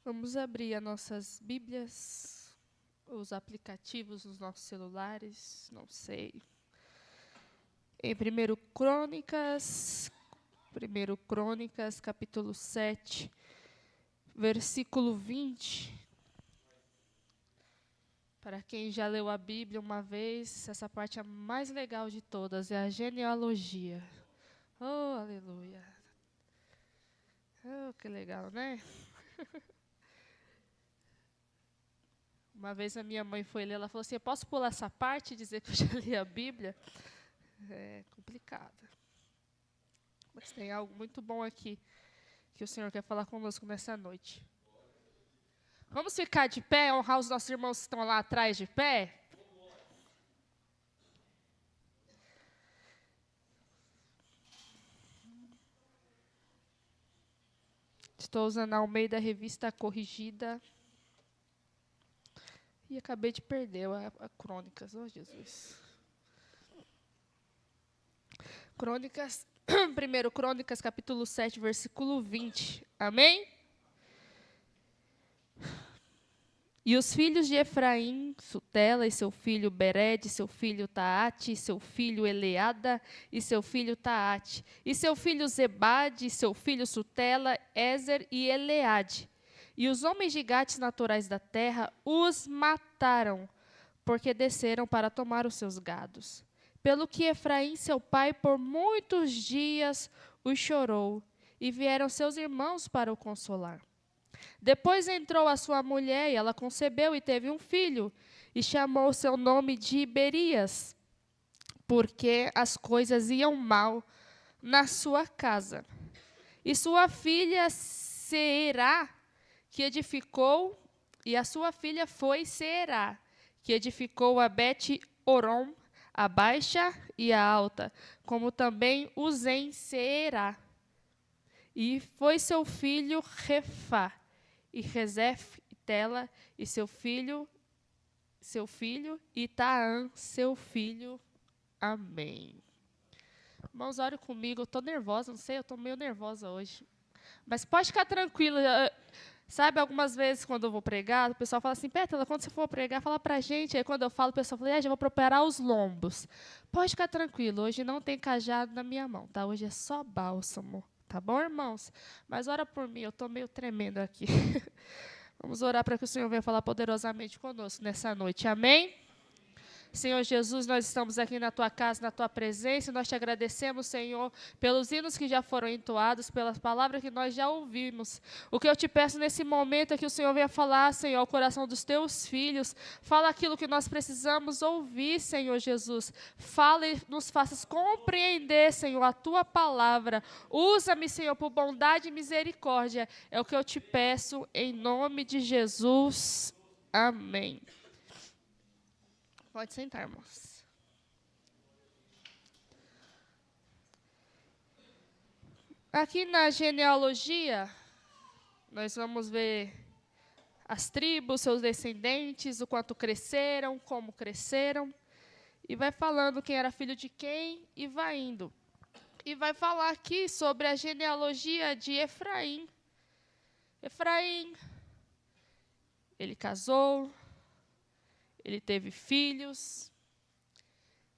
Vamos abrir as nossas Bíblias, os aplicativos nos nossos celulares, não sei. Em 1 Crônicas, capítulo 7, versículo 20. Para quem já leu a Bíblia uma vez, essa parte é a mais legal de todas, é a genealogia. Oh, aleluia. Oh, que legal, né? Uma vez a minha mãe foi ler, ela falou assim, eu posso pular essa parte e dizer que eu já li a Bíblia? É complicado. Mas tem algo muito bom aqui que o Senhor quer falar conosco nessa noite. Vamos ficar de pé, honrar os nossos irmãos que estão lá atrás de pé? Estou usando a Almeida Revista Corrigida. E acabei de perder a Crônicas. Oh, Jesus. Crônicas, 1 Crônicas, capítulo 7, versículo 20. Amém? E os filhos de Efraim, Sutela, e seu filho Bered, seu filho Taate, seu filho Eleada, e seu filho Taate, e seu filho Zebade, e seu filho Sutela, Ezer e Eleade. E os homens de Gates naturais da terra os mataram, porque desceram para tomar os seus gados. Pelo que Efraim, seu pai, por muitos dias os chorou, e vieram seus irmãos para o consolar. Depois entrou a sua mulher, e ela concebeu e teve um filho, e chamou seu nome de Berias, porque as coisas iam mal na sua casa. E sua filha Será, que edificou, e a sua filha foi Será, que edificou a Bet-Orom, a baixa e a alta, como também Uzem Será. E foi seu filho Refá, e Rezef e Tela, e seu filho, e Taã, seu filho. Amém. Irmãos, orem comigo, eu estou nervosa, não sei, eu estou meio nervosa hoje. Mas pode ficar tranquilo. Sabe, algumas vezes, quando eu vou pregar, o pessoal fala assim, Pétala, quando você for pregar, fala pra gente. Aí, quando eu falo, o pessoal fala, já vou preparar os lombos. Pode ficar tranquilo, hoje não tem cajado na minha mão, tá? Hoje é só bálsamo. Tá bom, irmãos? Mas ora por mim, eu estou meio tremendo aqui. Vamos orar para que o Senhor venha falar poderosamente conosco nessa noite. Amém? Senhor Jesus, nós estamos aqui na Tua casa, na Tua presença, e nós te agradecemos, Senhor, pelos hinos que já foram entoados, pelas palavras que nós já ouvimos. O que eu te peço nesse momento é que o Senhor venha falar, Senhor, ao coração dos Teus filhos. Fala aquilo que nós precisamos ouvir, Senhor Jesus. Fala e nos faças compreender, Senhor, a Tua palavra. Usa-me, Senhor, por bondade e misericórdia. É o que eu te peço, em nome de Jesus. Amém. Pode sentar, irmãos. Aqui na genealogia, nós vamos ver as tribos, seus descendentes, o quanto cresceram, como cresceram. E vai falando quem era filho de quem e vai indo. E vai falar aqui sobre a genealogia de Efraim. Efraim, ele casou, ele teve filhos.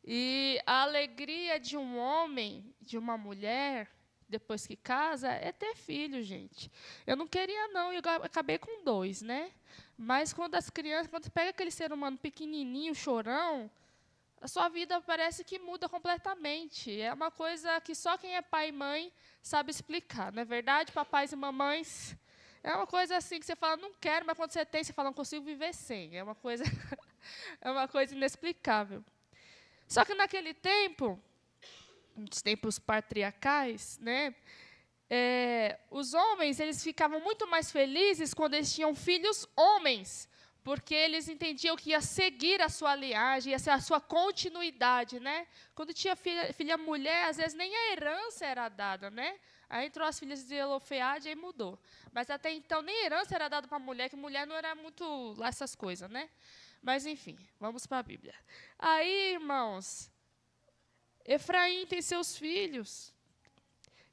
E a alegria de um homem, de uma mulher, depois que casa, é ter filho, gente. Eu não queria, não, eu acabei com 2, né? Mas quando as crianças, quando você pega aquele ser humano pequenininho, chorão, a sua vida parece que muda completamente. É uma coisa que só quem é pai e mãe sabe explicar, não é verdade, papais e mamães? É uma coisa assim que você fala, não quero, mas quando você tem, você fala, não consigo viver sem. É uma coisa, é uma coisa inexplicável. Só que naquele tempo, nos tempos patriarcais, né, os homens eles ficavam muito mais felizes quando eles tinham filhos homens, porque eles entendiam que ia seguir a sua linhagem, ia ser a sua continuidade, né? Quando tinha filha mulher, às vezes nem a herança era dada, né? Aí entrou as filhas de Zelofeade e aí mudou. Mas até então nem herança era dada para a mulher, que mulher não era muito lá essas coisas, né? Mas, enfim, vamos para a Bíblia. Aí, irmãos, Efraim tem seus filhos.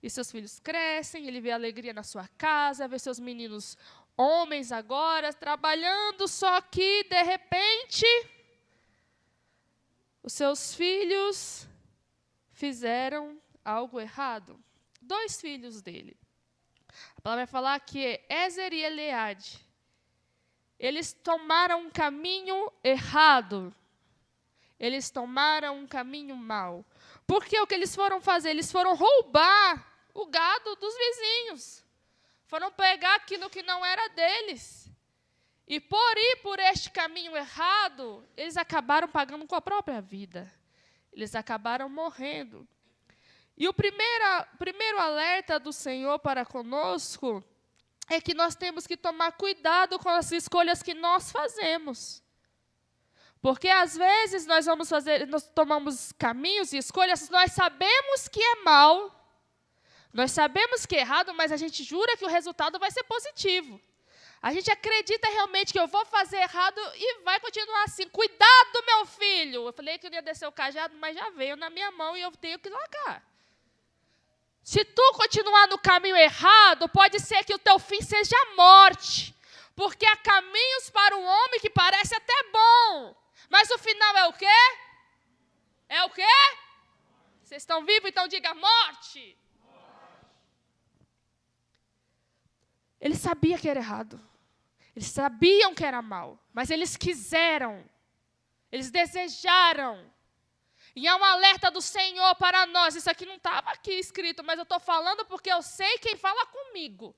E seus filhos crescem, ele vê alegria na sua casa, vê seus meninos homens agora trabalhando, só que, de repente, os seus filhos fizeram algo errado. 2 filhos dele. A palavra vai falar que é Ézer e Eleade. Eles tomaram um caminho errado. Eles tomaram um caminho mau. Porque o que eles foram fazer? Eles foram roubar o gado dos vizinhos. Foram pegar aquilo que não era deles. E por ir por este caminho errado, eles acabaram pagando com a própria vida. Eles acabaram morrendo. E o primeiro alerta do Senhor para conosco é que nós temos que tomar cuidado com as escolhas que nós fazemos. Porque às vezes nós tomamos caminhos e escolhas, nós sabemos que é mal, nós sabemos que é errado, mas a gente jura que o resultado vai ser positivo. A gente acredita realmente que eu vou fazer errado e vai continuar assim. Cuidado, meu filho! Eu falei que eu ia descer o cajado, mas já veio na minha mão e eu tenho que largar. Se tu continuar no caminho errado, pode ser que o teu fim seja a morte. Porque há caminhos para o homem que parece até bom. Mas o final é o quê? É o quê? Vocês estão vivos? Então diga morte. Eles sabiam que era errado. Eles sabiam que era mal. Mas eles quiseram. Eles desejaram. E é um alerta do Senhor para nós. Isso aqui não estava aqui escrito, mas eu estou falando porque eu sei quem fala comigo.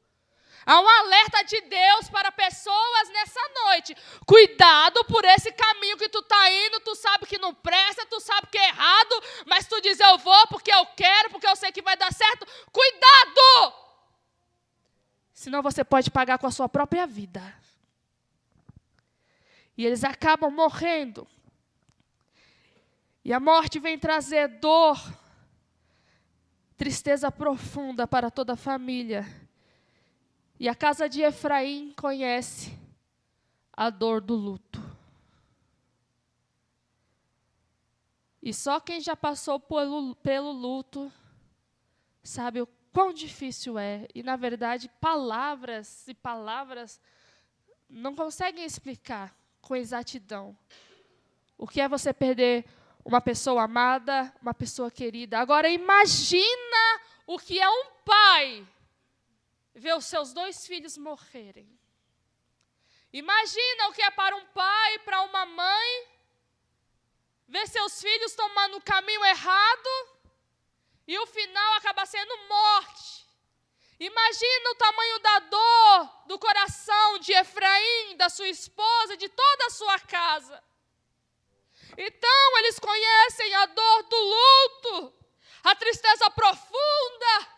Há um alerta de Deus para pessoas nessa noite. Cuidado por esse caminho que tu está indo. Tu sabe que não presta, tu sabe que é errado, mas tu diz eu vou porque eu quero, porque eu sei que vai dar certo. Cuidado! Senão você pode pagar com a sua própria vida. E eles acabam morrendo. E a morte vem trazer dor, tristeza profunda para toda a família. E a casa de Efraim conhece a dor do luto. E só quem já passou pelo luto sabe o quão difícil é. E, na verdade, palavras e palavras não conseguem explicar com exatidão o que é você perder uma pessoa amada, uma pessoa querida. Agora, imagina o que é um pai ver os seus 2 filhos morrerem. Imagina o que é para um pai, para uma mãe, ver seus filhos tomando o caminho errado e o final acaba sendo morte. Imagina o tamanho da dor do coração de Efraim, da sua esposa, de toda a sua casa. Então, eles conhecem a dor do luto, a tristeza profunda.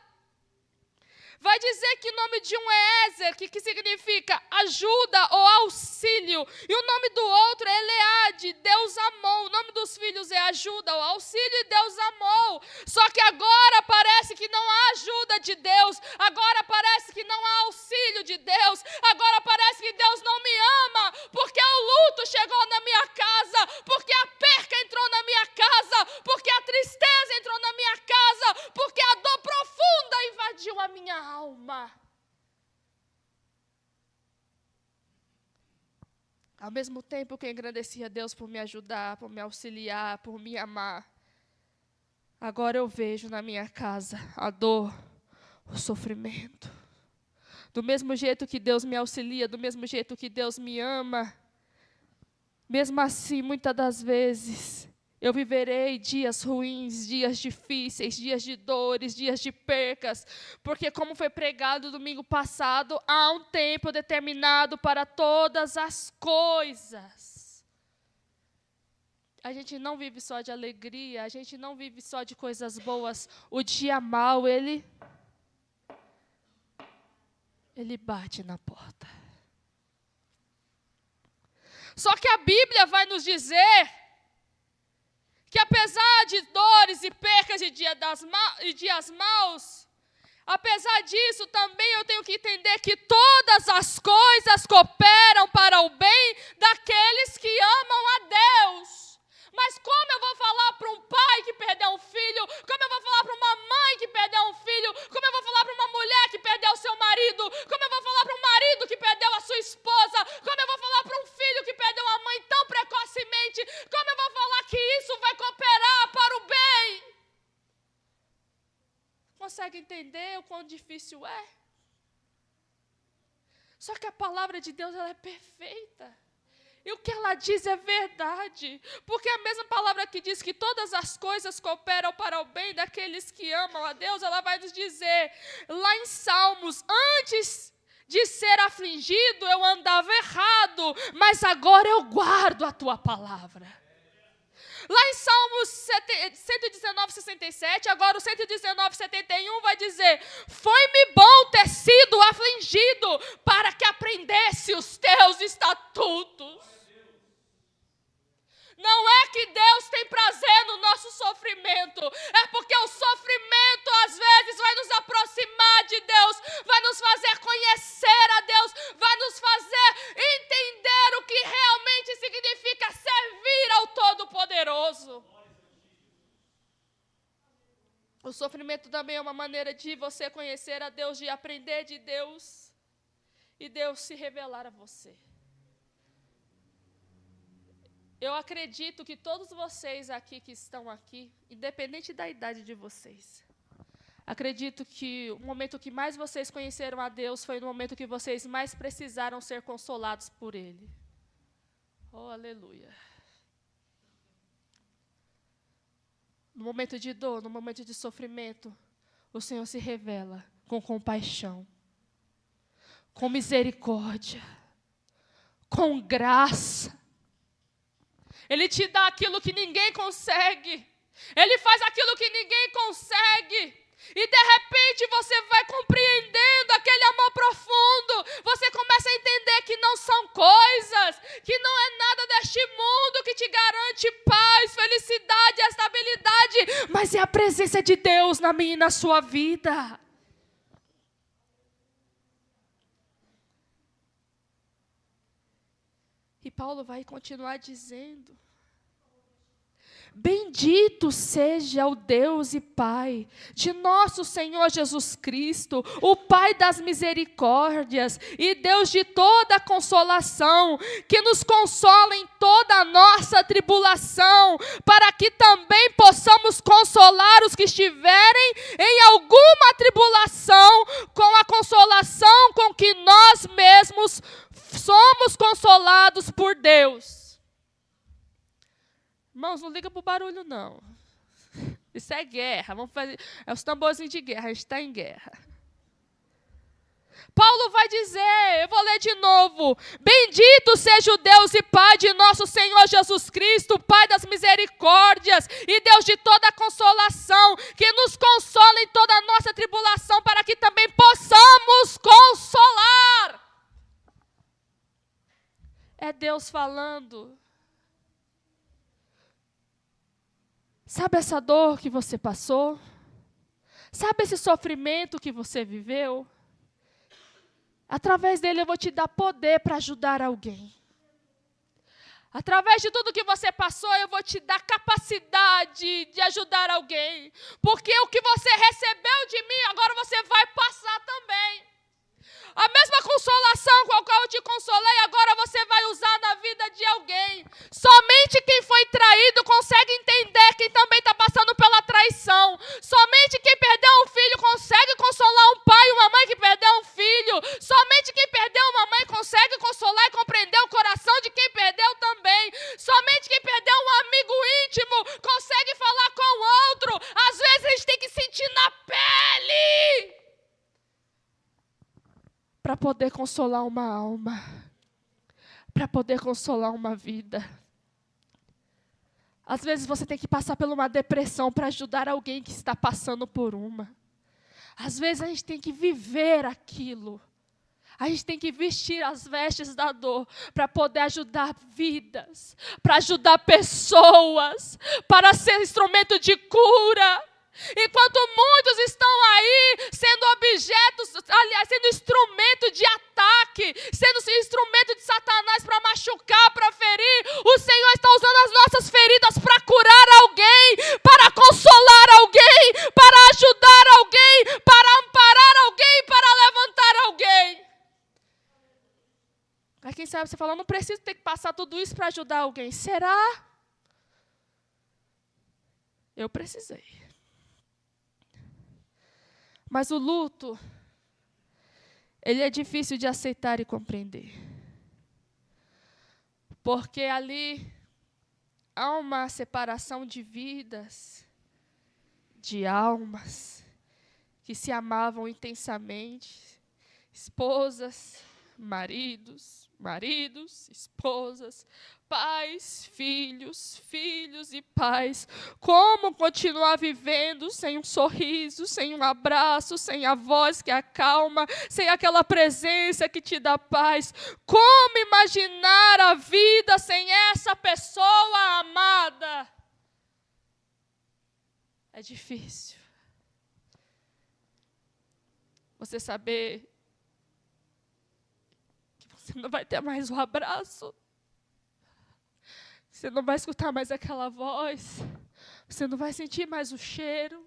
Vai dizer que o nome de um é Ézer, que significa ajuda ou auxílio. E o nome do outro é Eleade, Deus amou. O nome dos filhos é ajuda ou auxílio e Deus amou. Só que agora parece que não há ajuda de Deus. Agora parece que não há auxílio de Deus. Agora parece que Deus não me ama. Porque o luto chegou na minha casa. Porque a perca entrou na minha casa. Porque a tristeza entrou na minha casa. Porque a dor profunda invadiu a minha alma. Ao mesmo tempo que eu engrandecia Deus por me ajudar, por me auxiliar, por me amar, agora eu vejo na minha casa a dor, o sofrimento. Do mesmo jeito que Deus me auxilia, do mesmo jeito que Deus me ama, mesmo assim, muitas das vezes, eu viverei dias ruins, dias difíceis, dias de dores, dias de percas, porque como foi pregado domingo passado, há um tempo determinado para todas as coisas. A gente não vive só de alegria, a gente não vive só de coisas boas. O dia mau, ele bate na porta. Só que a Bíblia vai nos dizer que apesar de dores e percas e dias maus, apesar disso também eu tenho que entender que todas as coisas cooperam para o bem daqueles que amam a Deus. Mas como eu vou falar para um pai que perdeu um filho? Como eu vou falar para uma mãe que perdeu um filho? Como eu vou falar para uma mulher que perdeu o seu marido? Como eu vou falar para um marido que perdeu difícil é. Só que a palavra de Deus, ela é perfeita. E o que ela diz é verdade. Porque a mesma palavra que diz que todas as coisas cooperam para o bem daqueles que amam a Deus, ela vai nos dizer, lá em Salmos, antes de ser afligido, eu andava errado, mas agora eu guardo a tua palavra. Lá em Salmos 119, 67, agora o 119, 71 vai dizer, foi-me bom ter sido afligido para que aprendesse os teus estatutos. Não é que Deus tem prazer no nosso sofrimento, é porque o sofrimento às vezes vai nos aproximar de Deus, vai nos fazer conhecer a Deus, vai nos fazer entender o que realmente significa servir ao Todo-Poderoso. O sofrimento também é uma maneira de você conhecer a Deus, de aprender de Deus e Deus se revelar a você. Eu acredito que todos vocês aqui que estão aqui, independente da idade de vocês, acredito que o momento que mais vocês conheceram a Deus foi no momento que vocês mais precisaram ser consolados por Ele. Oh, aleluia. No momento de dor, no momento de sofrimento, o Senhor se revela com compaixão, com misericórdia, com graça. Ele te dá aquilo que ninguém consegue. Ele faz aquilo que ninguém consegue. E de repente você vai compreendendo aquele amor profundo. Você começa a entender que não são coisas, que não é nada deste mundo que te garante paz, felicidade, estabilidade, mas é a presença de Deus na minha e na sua vida. E Paulo vai continuar dizendo, bendito seja o Deus e Pai de nosso Senhor Jesus Cristo, o Pai das misericórdias e Deus de toda consolação, que nos consola em toda a nossa tribulação, para que também possamos consolar os que estiverem em alguma tribulação, com a consolação com que nós mesmos somos consolados por Deus. Irmãos, não liga para o barulho, não. Isso é guerra. Vamos fazer. É os tamborzinhos de guerra. A gente está em guerra. Paulo vai dizer, eu vou ler de novo. Bendito seja o Deus e Pai de nosso Senhor Jesus Cristo, Pai das misericórdias e Deus de toda consolação, que nos consola em toda a nossa tribulação, para que também possamos consolar. É Deus falando. Sabe essa dor que você passou? Sabe esse sofrimento que você viveu? Através dele eu vou te dar poder para ajudar alguém. Através de tudo que você passou, eu vou te dar capacidade de ajudar alguém. Porque o que você recebeu de mim, agora você vai passar também. A mesma consolação com a qual eu te consolei, agora você vai usar na vida de alguém. Somente quem foi traído consegue entender quem também está passando pela traição. Somente quem perdeu um filho consegue consolar um pai e uma mãe que perdeu um filho. Somente quem perdeu uma mãe consegue consolar e compreender o coração de quem perdeu também. Somente quem perdeu um amigo íntimo consegue falar com o outro. Às vezes a gente tem que sentir na pele para poder consolar uma alma, para poder consolar uma vida. Às vezes você tem que passar por uma depressão para ajudar alguém que está passando por uma. Às vezes a gente tem que viver aquilo. A gente tem que vestir as vestes da dor para poder ajudar vidas, para ajudar pessoas, para ser instrumento de cura. Enquanto muitos estão aí sendo objetos, aliás, sendo instrumento de ataque, sendo instrumento de Satanás para machucar, para ferir, o Senhor está usando as nossas feridas para curar alguém, para consolar alguém, para ajudar alguém, para amparar alguém, para levantar alguém. Aí quem sabe você fala, eu não preciso ter que passar tudo isso para ajudar alguém. Será? Eu precisei. Mas o luto, ele é difícil de aceitar e compreender. Porque ali há uma separação de vidas, de almas, que se amavam intensamente, esposas, maridos, esposas, pais, filhos e pais. Como continuar vivendo sem um sorriso, sem um abraço, sem a voz que acalma, sem aquela presença que te dá paz? Como imaginar a vida sem essa pessoa amada? É difícil. Você saber que você não vai ter mais o abraço, você não vai escutar mais aquela voz, você não vai sentir mais o cheiro.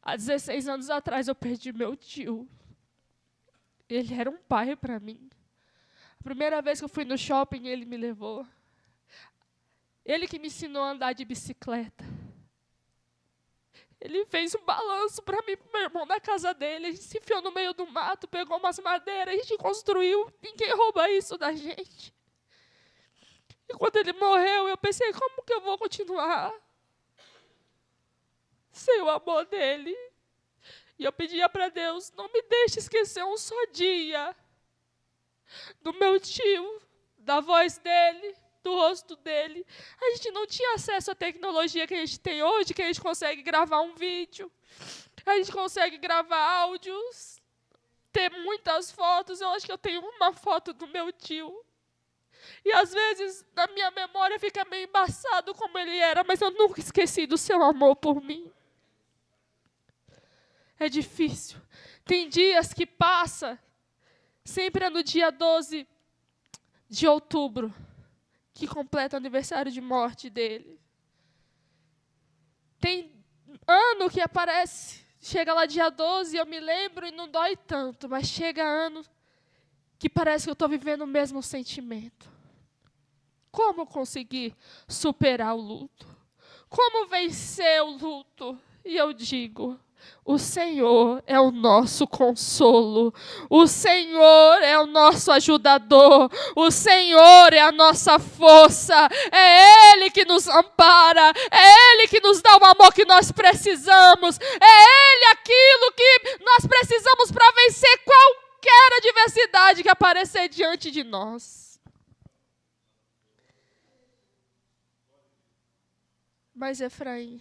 Há 16 anos atrás eu perdi meu tio. Ele era um pai para mim. A primeira vez que eu fui no shopping, ele me levou. Ele que me ensinou a andar de bicicleta. Ele fez um balanço para mim e para meu irmão na casa dele. A gente se enfiou no meio do mato, pegou umas madeiras, a gente construiu. Ninguém rouba isso da gente. E quando ele morreu, eu pensei, como que eu vou continuar sem o amor dele? E eu pedia para Deus, não me deixe esquecer um só dia do meu tio, da voz dele, do rosto dele. A gente não tinha acesso à tecnologia que a gente tem hoje, que a gente consegue gravar um vídeo, a gente consegue gravar áudios, ter muitas fotos. Eu acho que eu tenho uma foto do meu tio. E às vezes, na minha memória, fica meio embaçado como ele era, mas eu nunca esqueci do seu amor por mim. É difícil. Tem dias que passa, sempre é no dia 12 de outubro, que completa o aniversário de morte dele. Tem ano que aparece, chega lá dia 12, eu me lembro e não dói tanto, mas chega ano que parece que eu estou vivendo o mesmo sentimento. Como conseguir superar o luto? Como vencer o luto? E eu digo, o Senhor é o nosso consolo, o Senhor é o nosso ajudador, o Senhor é a nossa força, é Ele que nos ampara, é Ele que nos dá o amor que nós precisamos, é Ele aquilo que nós precisamos para vencer qualquer adversidade que aparecer diante de nós. Mas Efraim,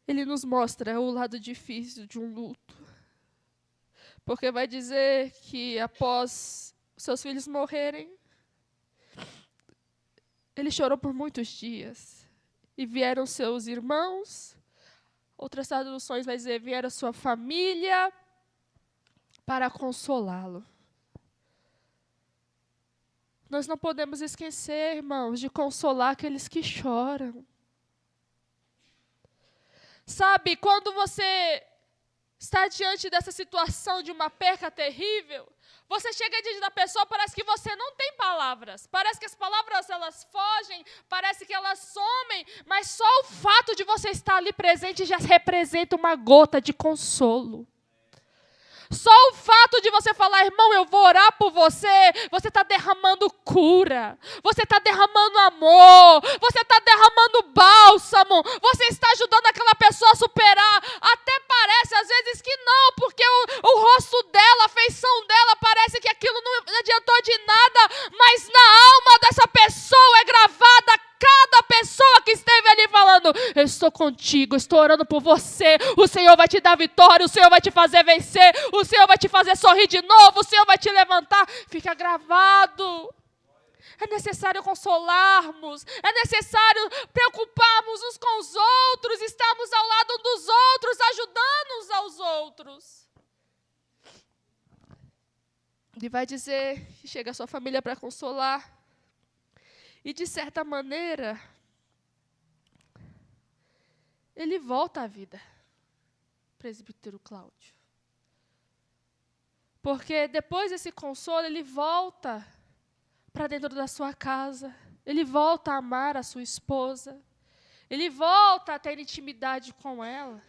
ele nos mostra o lado difícil de um luto. Porque vai dizer que após seus filhos morrerem, ele chorou por muitos dias. E vieram seus irmãos, outras traduções vai dizer, vieram sua família para consolá-lo. Nós não podemos esquecer, irmãos, de consolar aqueles que choram. Sabe, quando você está diante dessa situação de uma perca terrível, você chega diante da pessoa, parece que você não tem palavras. Parece que as palavras, elas fogem, parece que elas somem, mas só o fato de você estar ali presente já representa uma gota de consolo. Só o fato de você falar, irmão, eu vou orar por você, você está derramando cura, você está derramando amor, você está derramando bálsamo, você está ajudando aquela pessoa a superar. Até parece às vezes que não, porque o rosto dela, a feição dela, parece que aquilo não adiantou de nada, mas na alma dessa pessoa é gravada cada pessoa que esteve ali falando, eu estou contigo, estou orando por você, o Senhor vai te dar vitória, o Senhor vai te fazer vencer, o Senhor vai te fazer sorrir de novo, o Senhor vai te levantar. Fica gravado. É necessário consolarmos, é necessário preocuparmos uns com os outros, estarmos ao lado dos outros, ajudando uns aos outros. E vai dizer que chega a sua família para consolar. E, de certa maneira, ele volta à vida, presbítero Cláudio. Porque depois desse consolo, ele volta para dentro da sua casa. Ele volta a amar a sua esposa. Ele volta a ter intimidade com ela.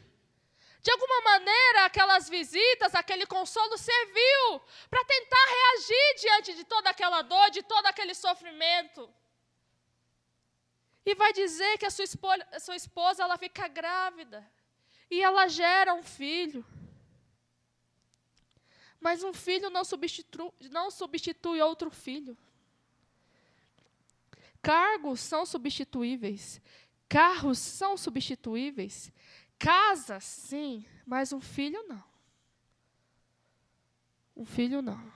De alguma maneira, aquelas visitas, aquele consolo serviu para tentar reagir diante de toda aquela dor, de todo aquele sofrimento. E vai dizer que a sua esposa ela fica grávida. E ela gera um filho. Mas um filho não substitui outro filho. Cargos são substituíveis. Carros são substituíveis. Casas, sim, mas um filho não. Um filho não.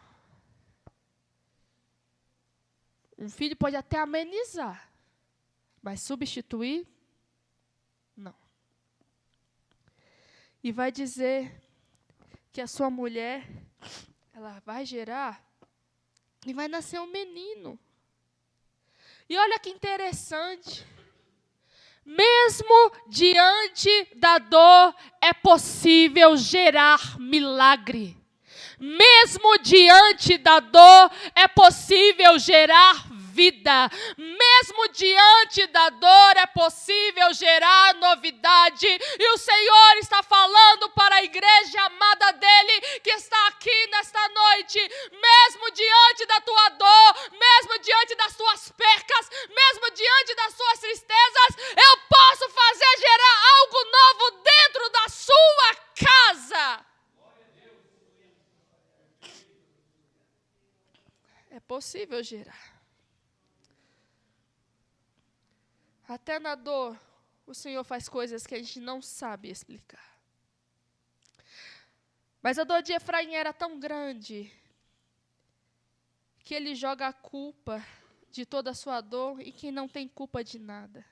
Um filho pode até amenizar, mas substituir, não. E vai dizer que a sua mulher, ela vai gerar e vai nascer um menino. E olha que interessante. Mesmo diante da dor, é possível gerar milagre. Mesmo diante da dor, é possível gerar vida. Mesmo diante da dor, é possível gerar novidade. E o Senhor está falando para a igreja amada dele, que está aqui nesta noite. Mesmo diante da tua dor, mesmo diante das tuas percas, mesmo diante das suas tristezas, eu posso fazer gerar algo novo dentro da sua casa. É possível gerar. Até na dor, o Senhor faz coisas que a gente não sabe explicar. Mas a dor de Efraim era tão grande que ele joga a culpa de toda a sua dor em quem não tem culpa de nada.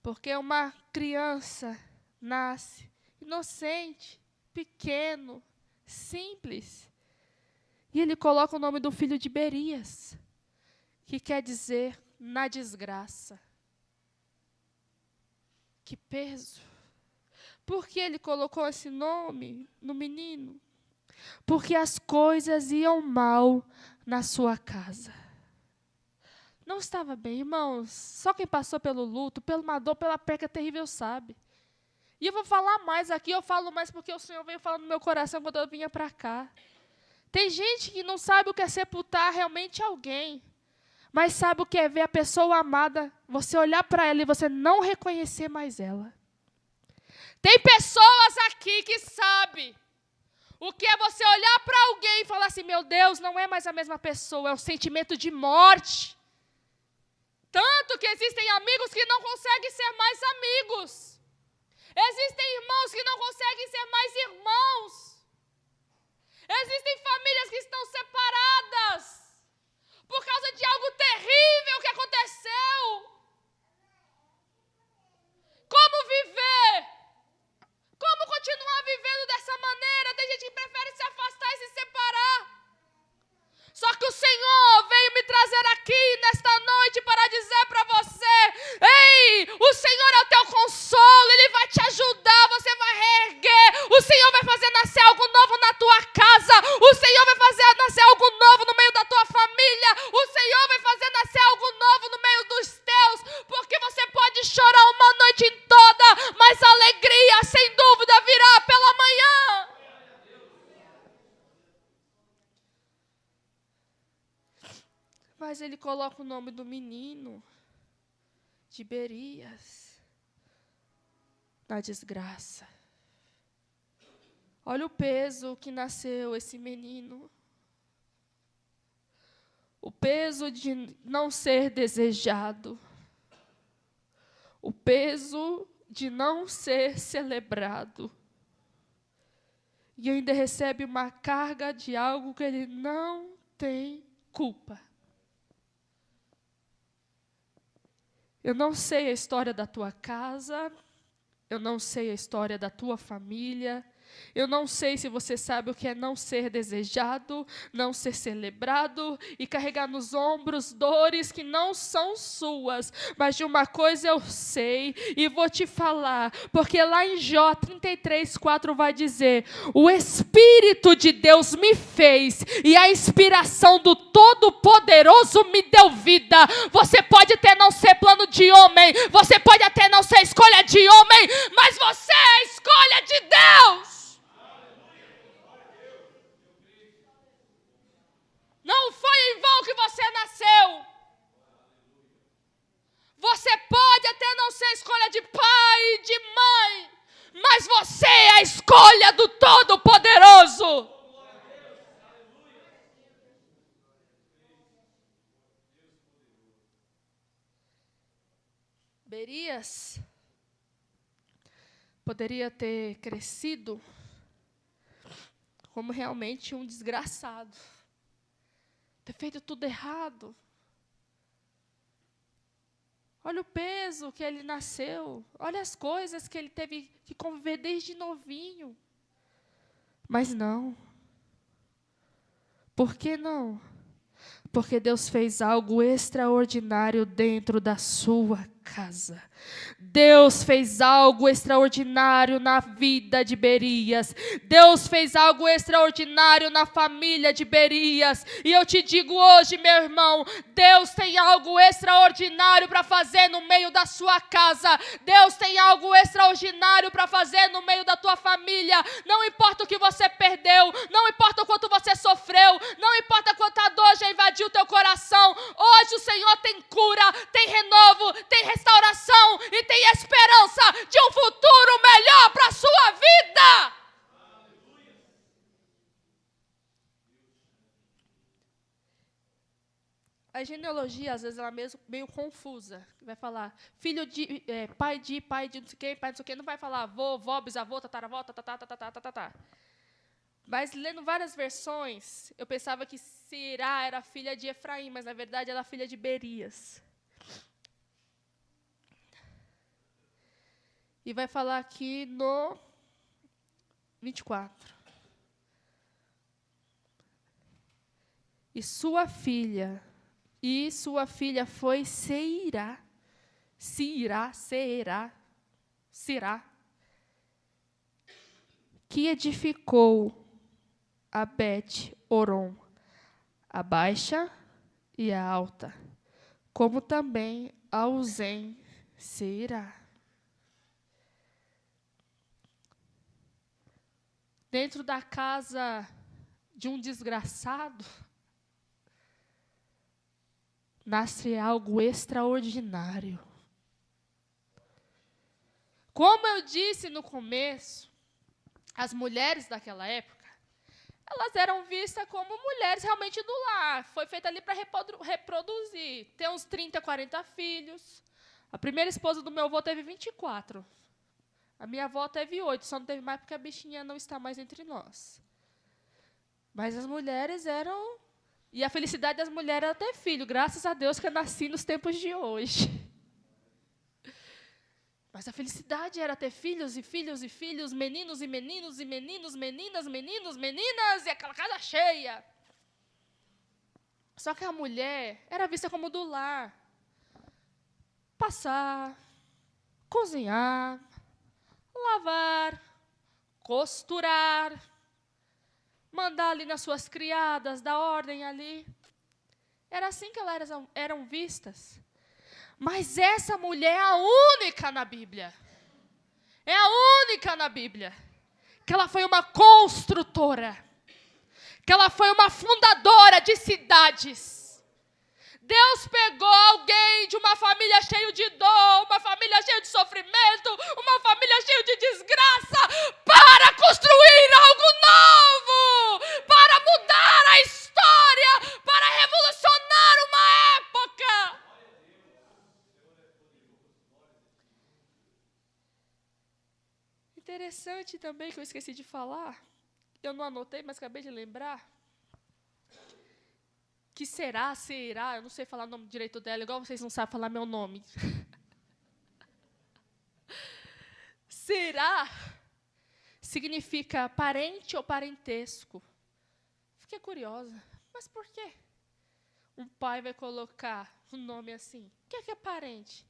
Porque uma criança nasce inocente, pequeno, simples. E ele coloca o nome do filho de Berias, que quer dizer na desgraça. Que peso. Por que ele colocou esse nome no menino? Porque as coisas iam mal na sua casa. Não estava bem, irmãos. Só quem passou pelo luto, pela dor, pela perca terrível sabe. E eu vou falar mais aqui, eu falo mais porque o Senhor veio falando no meu coração quando eu vinha para cá. Tem gente que não sabe o que é sepultar realmente alguém. Mas sabe o que é ver a pessoa amada, você olhar para ela e você não reconhecer mais ela. Tem pessoas aqui que sabem o que é você olhar para alguém e falar assim, meu Deus, não é mais a mesma pessoa, é um sentimento de morte. Tanto que existem amigos que não conseguem ser mais amigos. Existem irmãos que não conseguem ser mais irmãos. Existem famílias que estão separadas por causa de algo terrível que aconteceu. Como viver? Como continuar vivendo dessa maneira? Tem gente que prefere se afastar e se separar. Só que o Senhor veio me trazer aqui nesta noite para dizer para você, ei, o Senhor é o teu consolo, Ele vai te ajudar, você vai reerguer, o Senhor vai fazer nascer algo novo na tua casa, o Senhor vai fazer nascer algo novo no meio da tua família, o Senhor vai fazer nascer algo novo no meio dos teus, porque você pode chorar uma noite toda, mas a alegria, sem dúvida, virá pela manhã. Mas ele coloca o nome do menino, de Berias, na desgraça. Olha o peso que nasceu esse menino. O peso de não ser desejado. O peso de não ser celebrado. E ainda recebe uma carga de algo que ele não tem culpa. Eu não sei a história da tua casa, eu não sei a história da tua família, Eu não sei se você sabe o que é não ser desejado, não ser celebrado e carregar nos ombros dores que não são suas. Mas de uma coisa eu sei e vou te falar, porque lá em Jó 33:4 vai dizer: o Espírito de Deus me fez e a inspiração do Todo-Poderoso me deu vida. Você pode até não ser plano de homem, você pode até não ser escolha de homem, mas você é a escolha de Deus. Não foi em vão que você nasceu. Você pode até não ser escolha de pai e de mãe, mas você é a escolha do Todo-Poderoso. Berias poderia ter crescido como realmente um desgraçado, ter feito tudo errado. Olha o peso que ele nasceu, olha as coisas que ele teve que conviver desde novinho. Mas não. Por que não? Porque Deus fez algo extraordinário dentro da sua casa. Deus fez algo extraordinário na vida de Berias. Deus fez algo extraordinário na família de Berias. E eu te digo hoje, meu irmão, Deus tem algo extraordinário para fazer no meio da sua casa. Deus tem algo extraordinário para fazer no meio da tua família. Não importa o que você perdeu, não importa o quanto você sofreu, não importa quanta dor já invadiu o teu coração. Hoje o Senhor tem cura, tem renovo, tem restauração e tem esperança de um futuro melhor para a sua vida. A genealogia, às vezes, ela é meio confusa. Vai falar filho de, pai de não sei quem, pai de não sei quem. Não vai falar avô, vó, bisavô, tataravó, tatatá. Mas, lendo várias versões, eu pensava que Sirá era filha de Efraim, mas, na verdade, ela é filha de Berias. E vai falar aqui no 24. E sua filha foi Seirá, que edificou a Bet-Oron, a baixa e a alta, como também a Uzem Seirá. Dentro da casa de um desgraçado, nasce algo extraordinário. Como eu disse no começo, as mulheres daquela época, elas eram vistas como mulheres realmente do lar. Foi feita ali para reproduzir. Ter uns 30, 40 filhos. A primeira esposa do meu avô teve 24. A minha avó teve 8, só não teve mais porque a bichinha não está mais entre nós. Mas as mulheres eram... E a felicidade das mulheres era ter filho. Graças a Deus que eu nasci nos tempos de hoje. Mas a felicidade era ter filhos e filhos e filhos, meninos e meninos e meninos, meninas, e aquela casa cheia. Só que a mulher era vista como do lar. Passar, cozinhar, lavar, costurar, mandar ali nas suas criadas, dar ordem ali. Era assim que elas eram vistas. Mas essa mulher é a única na Bíblia. É a única na Bíblia. Que ela foi uma construtora. Que ela foi uma fundadora de cidades. Deus pegou alguém de uma família cheia de dor, uma família cheia de sofrimento, uma família cheia de desgraça, para construir algo novo, para mudar a história, para revolucionar uma época. Interessante também, que eu esqueci de falar, eu não anotei, mas acabei de lembrar, que será, eu não sei falar o nome direito dela, igual vocês não sabem falar meu nome. significa parente ou parentesco. Fiquei curiosa, mas por quê? Um pai vai colocar um nome assim. O que é parente?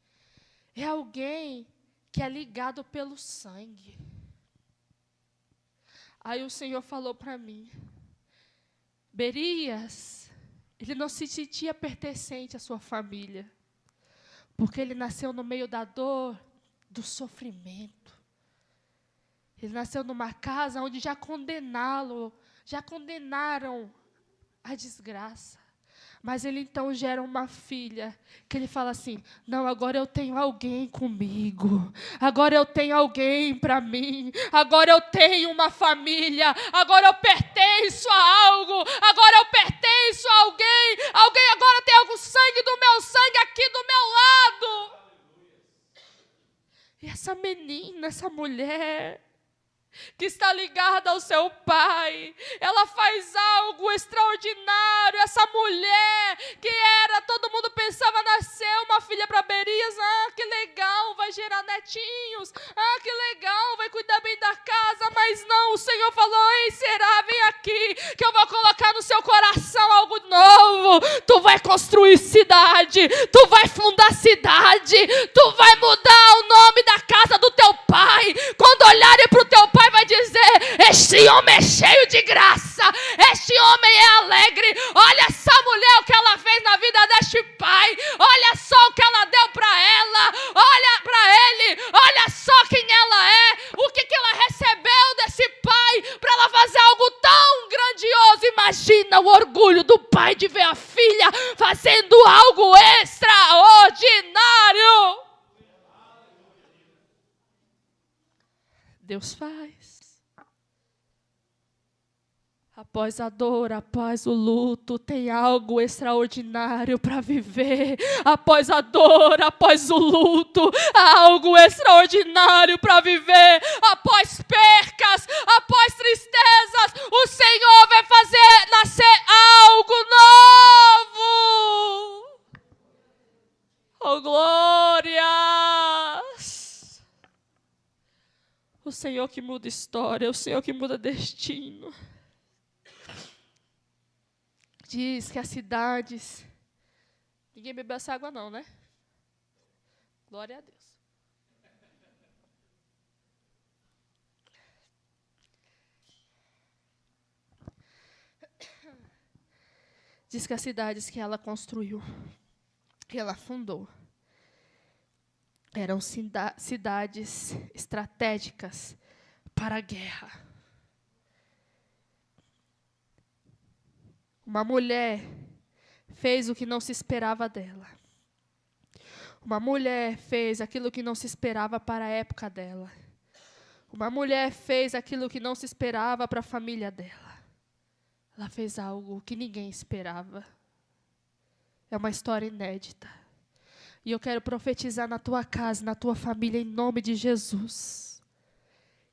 É alguém que é ligado pelo sangue. Aí o Senhor falou para mim, Berias, ele não se sentia pertencente à sua família, porque ele nasceu no meio da dor, do sofrimento. Ele nasceu numa casa onde já condenaram a desgraça. Mas ele então gera uma filha, que ele fala assim, não, agora eu tenho alguém comigo, agora eu tenho alguém para mim, agora eu tenho uma família, agora eu pertenço a algo, agora eu pertenço a alguém agora tem algum sangue do meu sangue aqui do meu lado. E essa menina, essa mulher que está ligada ao seu pai, ela faz algo extraordinário. Essa mulher que todo mundo pensava nascer uma filha para Berias, que legal, vai gerar netinhos, que legal, vai cuidar bem da casa, mas não, o Senhor falou, ei, Será, vem aqui, que eu vou colocar no seu coração algo novo, tu vai construir cidade, tu vai fundar cidade, tu vai mudar o nome da casa do teu pai. Quando olharem para o teu pai, vai dizer, este homem é cheio de graça, este homem é alegre, olha essa mulher, o que ela fez na vida deste pai, olha só o que ela deu para ela, olha para ele, olha só quem ela é, o que ela recebeu desse pai, para ela fazer algo tão grandioso. Imagina o orgulho do pai de ver a filha fazendo algo extraordinário. Deus faz. Após a dor, após o luto, tem algo extraordinário para viver. Após a dor, após o luto, há algo extraordinário para viver. Após percas, após tristezas, o Senhor vai fazer nascer algo novo. Oh, glórias! O Senhor que muda história, o Senhor que muda destino. Diz que as cidades... Ninguém bebeu essa água não, né? Glória a Deus. Diz que as cidades que ela construiu, que ela fundou, eram cidades estratégicas para a guerra. Uma mulher fez o que não se esperava dela. Uma mulher fez aquilo que não se esperava para a época dela. Uma mulher fez aquilo que não se esperava para a família dela. Ela fez algo que ninguém esperava. É uma história inédita. E eu quero profetizar na tua casa, na tua família, em nome de Jesus.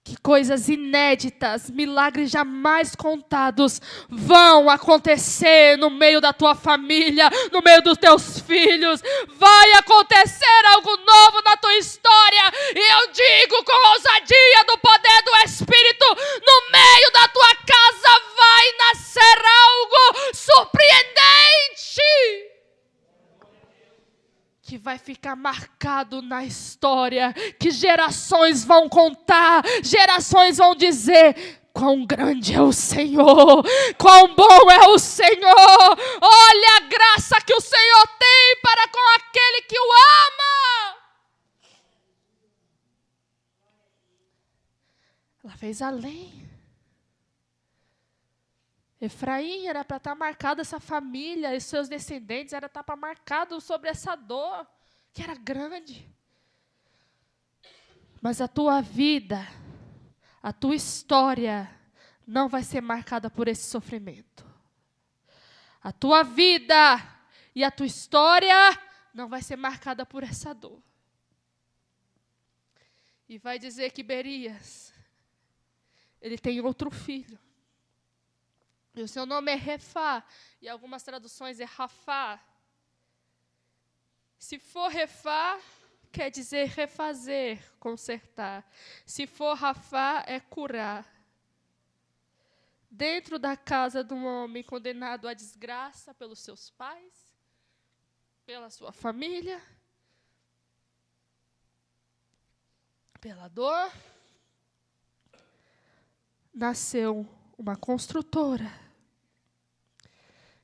Que coisas inéditas, milagres jamais contados vão acontecer no meio da tua família, no meio dos teus filhos. Vai acontecer algo novo na tua história. E eu digo com ousadia do poder do Espírito, no meio da tua casa vai nascer algo surpreendente. Que vai ficar marcado na história, que gerações vão contar, gerações vão dizer, quão grande é o Senhor, quão bom é o Senhor, olha a graça que o Senhor tem para com aquele que o ama. Ela fez além. Efraim era para estar marcado essa família, e seus descendentes era para estar marcado sobre essa dor, que era grande. Mas a tua vida, a tua história, não vai ser marcada por esse sofrimento. A tua vida e a tua história não vai ser marcada por essa dor. E vai dizer que Berias, ele tem outro filho. E o seu nome é Refá, e algumas traduções é Rafá. Se for Refá, quer dizer refazer, consertar. Se for rafar, é curar. Dentro da casa de um homem condenado à desgraça pelos seus pais, pela sua família, pela dor, nasceu uma construtora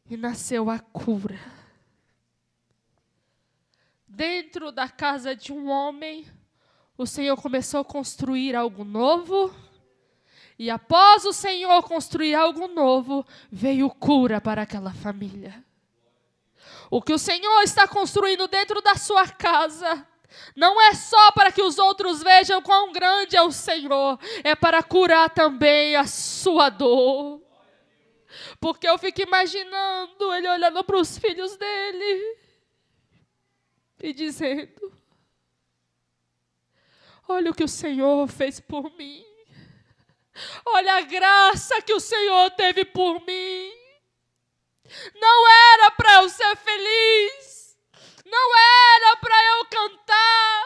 e nasceu a cura. Dentro da casa de um homem, o Senhor começou a construir algo novo. E após o Senhor construir algo novo, veio cura para aquela família. O que o Senhor está construindo dentro da sua casa, não é só para que os outros vejam quão grande é o Senhor, é para curar também a sua dor. Porque eu fico imaginando ele olhando para os filhos dele e dizendo: olha o que o Senhor fez por mim. Olha a graça que o Senhor teve por mim. Não era para eu ser feliz. Não era para eu cantar.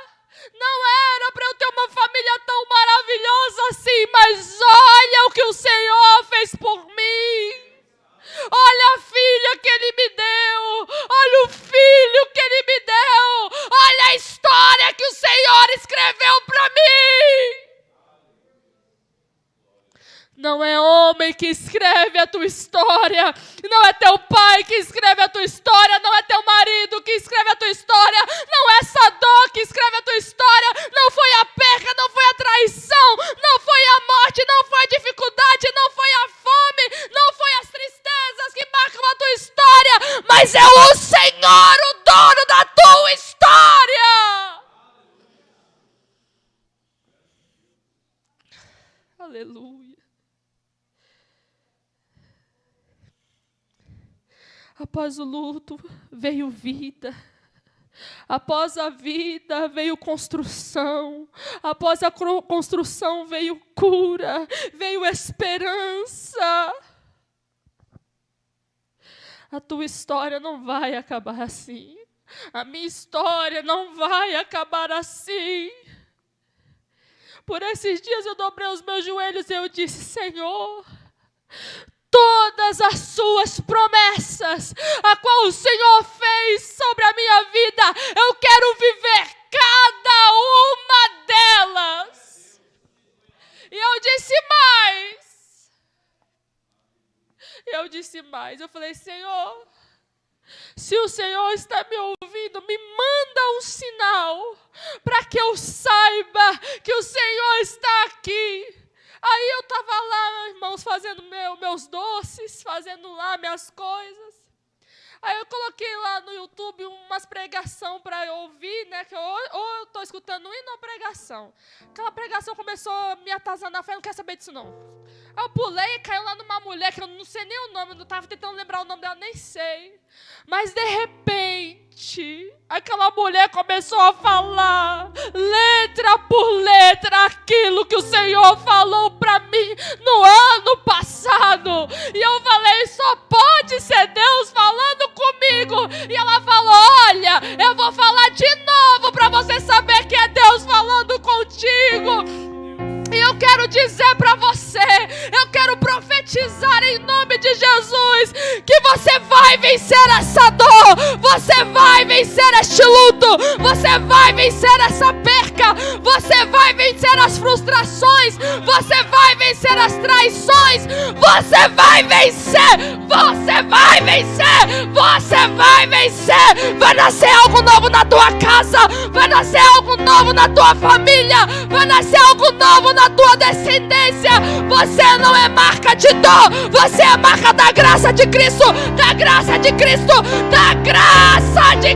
Não era para eu ter uma família tão maravilhosa assim. Mas olha o que o Senhor fez por mim. Olha a filha que Ele me deu. Olha o filho que Ele me deu. Olha a história que o Senhor escreveu para mim. Não é homem que escreve a tua história. Não é teu pai que escreve a tua história. Não é teu marido que escreve a tua história. Não é essa dor que escreve a tua história. Não foi a perca, não foi a traição. Não foi a morte, não foi a dificuldade. Não foi a fome. Não foi as tristezas que marcam a tua história. Mas é o Senhor, o dono da tua história. Aleluia. Após o luto, veio vida. Após a vida, veio construção. Após a construção, veio cura. Veio esperança. A tua história não vai acabar assim. A minha história não vai acabar assim. Por esses dias eu dobrei os meus joelhos e eu disse: Senhor, todas as suas promessas, a qual o Senhor fez sobre a minha vida, eu quero viver cada uma delas. E eu disse mais. Eu falei: Senhor, se o Senhor está me ouvindo, me manda um sinal para que eu saiba que o Senhor está aqui. Aí eu estava lá, irmãos, fazendo meus doces, fazendo lá minhas coisas. Aí eu coloquei lá no YouTube umas pregação para eu ouvir, né? Que ou eu estou escutando hino ou pregação. Aquela pregação começou a me atazanar, eu falei: não quero saber disso não. Aí eu pulei e caiu lá numa mulher que eu não sei nem o nome, eu não estava tentando lembrar o nome dela, nem sei. Mas de repente, aquela mulher começou a falar, letra por letra, aquilo que o Senhor falou para mim no ano passado. E eu falei: só pode ser Deus falando comigo. E ela falou: olha, eu vou falar de novo para você saber que é Deus falando contigo. E eu quero dizer para você, eu quero profetizar em nome de Jesus, que você vai vencer essa dor, você vai vencer este luto, você vai vencer essa perca, você vai vencer as frustrações, você vai vencer as traições, você vai vencer, você vai vencer, você vai vencer. Vai nascer algo novo na tua casa, vai nascer algo novo na tua família, vai nascer algo novo na tua descendência. Você não é marca de dor, você é marca da graça de Cristo, da graça de Cristo, da graça de